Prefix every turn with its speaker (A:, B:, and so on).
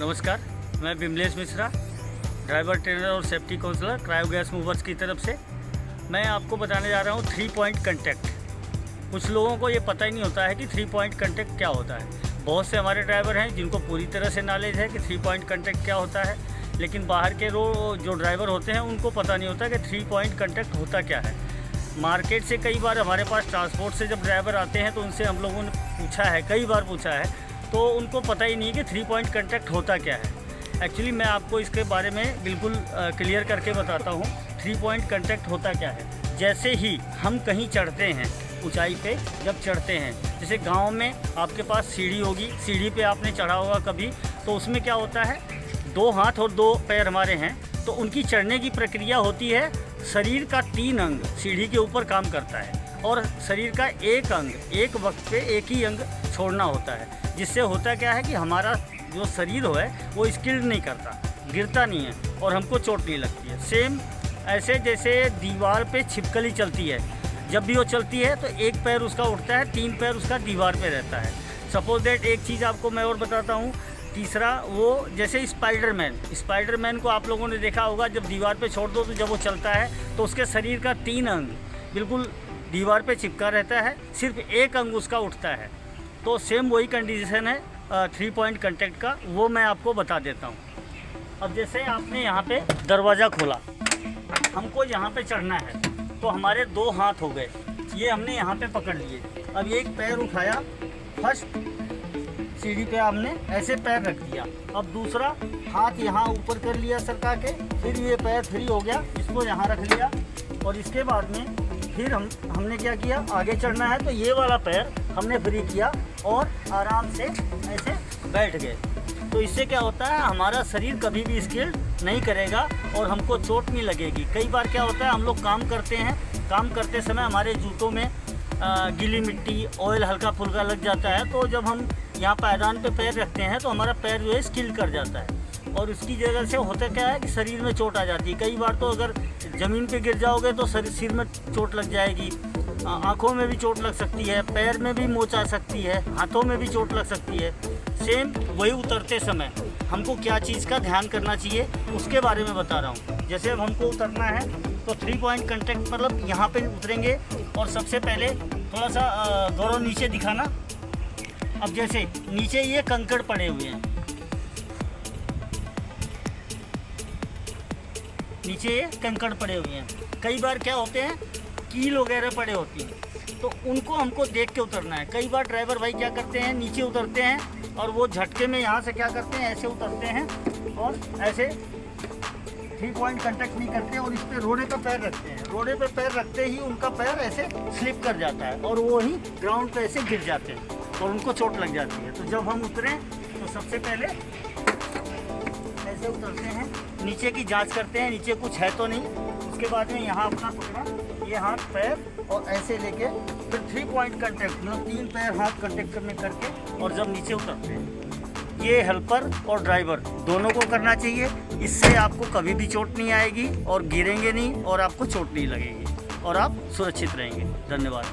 A: नमस्कार, मैं Vimlesh Mishra, driver trainer और safety counsellor cryo gas movers की तरफ से। मैं आपको बताने जा रहा हूँ 3 पॉइंट कंटैक्ट। कुछ लोगों को ये पता ही नहीं होता है कि 3 पॉइंट कंटैक्ट क्या होता है। बहुत से हमारे ड्राइवर हैं जिनको पूरी तरह से नॉलेज है कि 3 पॉइंट कंटैक्ट क्या होता है, लेकिन बाहर के जो ड्राइवर होते हैं उनको पता नहीं होता कि 3 पॉइंट कंटैक्ट होता क्या है। मार्केट से कई बार हमारे पास ट्रांसपोर्ट से जब ड्राइवर आते हैं तो उनसे हम लोगों ने पूछा है, कई बार पूछा है, तो उनको पता ही नहीं कि 3 पॉइंट कंटैक्ट होता क्या है। एक्चुअली मैं आपको इसके बारे में बिल्कुल क्लियर करके बताता हूँ 3 पॉइंट कंटैक्ट होता क्या है। जैसे ही हम कहीं चढ़ते हैं, ऊंचाई पे जब चढ़ते हैं, जैसे गांव में आपके पास सीढ़ी होगी, सीढ़ी पे आपने चढ़ा होगा कभी, तो उसमें क्या होता है, 2 हाथ और 2 पैर हमारे हैं, तो उनकी चढ़ने की प्रक्रिया होती है। शरीर का 3 अंग सीढ़ी के ऊपर काम करता है और शरीर का एक अंग एक वक्त पे एक ही अंग छोड़ना होता है, जिससे होता क्या है कि हमारा जो शरीर है वो स्किल्ड नहीं करता, गिरता नहीं है और हमको चोट नहीं लगती है। सेम ऐसे जैसे दीवार पे छिपकली चलती है, जब भी वो चलती है तो एक पैर उसका उठता है, 3 पैर उसका दीवार पे रहता है। सपोज दैट एक चीज़ आपको मैं और बताता हूँ। तीसरा, वो जैसे स्पाइडरमैन को आप लोगों ने देखा होगा, जब दीवार पे छोड़ दो तो जब वो चलता है तो उसके शरीर का 3 अंग बिल्कुल दीवार पे चिपका रहता है, सिर्फ एक अंग उसका उठता है। तो सेम वही कंडीशन है 3 पॉइंट कंटैक्ट का, वो मैं आपको बता देता हूँ। अब जैसे आपने यहाँ पे दरवाज़ा खोला, हमको यहाँ पे चढ़ना है, तो हमारे 2 हाथ हो गए, ये हमने यहाँ पे पकड़ लिए। अब एक पैर उठाया, फर्स्ट सीढ़ी पे आपने ऐसे पैर रख दिया, अब दूसरा हाथ यहाँ ऊपर कर लिया सरका के, फिर ये पैर फ्री हो गया, इसको यहाँ रख लिया और इसके बाद में फिर हमने क्या किया, आगे चढ़ना है तो ये वाला पैर हमने फ्री किया और आराम से ऐसे बैठ गए। तो इससे क्या होता है, हमारा शरीर कभी भी स्किल्ड नहीं करेगा और हमको चोट नहीं लगेगी। कई बार क्या होता है, हम लोग काम करते हैं, काम करते समय हमारे जूतों में गीली मिट्टी, ऑयल हल्का फुल्का लग जाता है, तो जब हम यहाँ पायदान पे पैर रखते हैं तो हमारा पैर जो है स्किल कर जाता है और उसकी जगह से होता क्या है कि शरीर में चोट आ जाती है। कई बार तो अगर ज़मीन पे गिर जाओगे तो सिर में चोट लग जाएगी, आँखों में भी चोट लग सकती है, पैर में भी मोच आ सकती है, हाथों में भी चोट लग सकती है। सेम वही उतरते समय हमको क्या चीज़ का ध्यान करना चाहिए उसके बारे में बता रहा हूँ। जैसे अब हमको उतरना है तो 3 पॉइंट कंटैक्ट मतलब यहाँ पे उतरेंगे और सबसे पहले थोड़ा सा गौरव नीचे दिखाना। अब जैसे नीचे ये कंकड़ पड़े हुए हैं, नीचे ये कंकड़ पड़े हुए हैं, कई बार क्या होते हैं, कील वगैरह पड़े होती हैं, तो उनको हमको देख के उतरना है। कई बार ड्राइवर भाई क्या करते हैं, नीचे उतरते हैं और वो झटके में यहाँ से क्या करते हैं, ऐसे उतरते हैं और ऐसे 3 पॉइंट कंटैक्ट नहीं करते और इस पर रोड़े पे पैर रखते हैं। रोड़े पे पैर रखते ही उनका पैर ऐसे स्लिप कर जाता है और वो ही ग्राउंड पे ऐसे गिर जाते हैं और उनको चोट लग जाती है। तो जब हम उतरें तो सबसे पहले ऐसे उतरते हैं, नीचे की जांच करते हैं, नीचे कुछ है तो नहीं। उसके बाद में यहाँ अपना पकड़ा, ये हाथ पैर और ऐसे लेके फिर 3 पॉइंट कंटैक्ट मतलब 3 पैर हाथ कंटैक्ट में करके और जब नीचे उतरते हैं, ये हेल्पर और ड्राइवर दोनों को करना चाहिए। इससे आपको कभी भी चोट नहीं आएगी और गिरेंगे नहीं और आपको चोट नहीं लगेगी और आप सुरक्षित रहेंगे। धन्यवाद।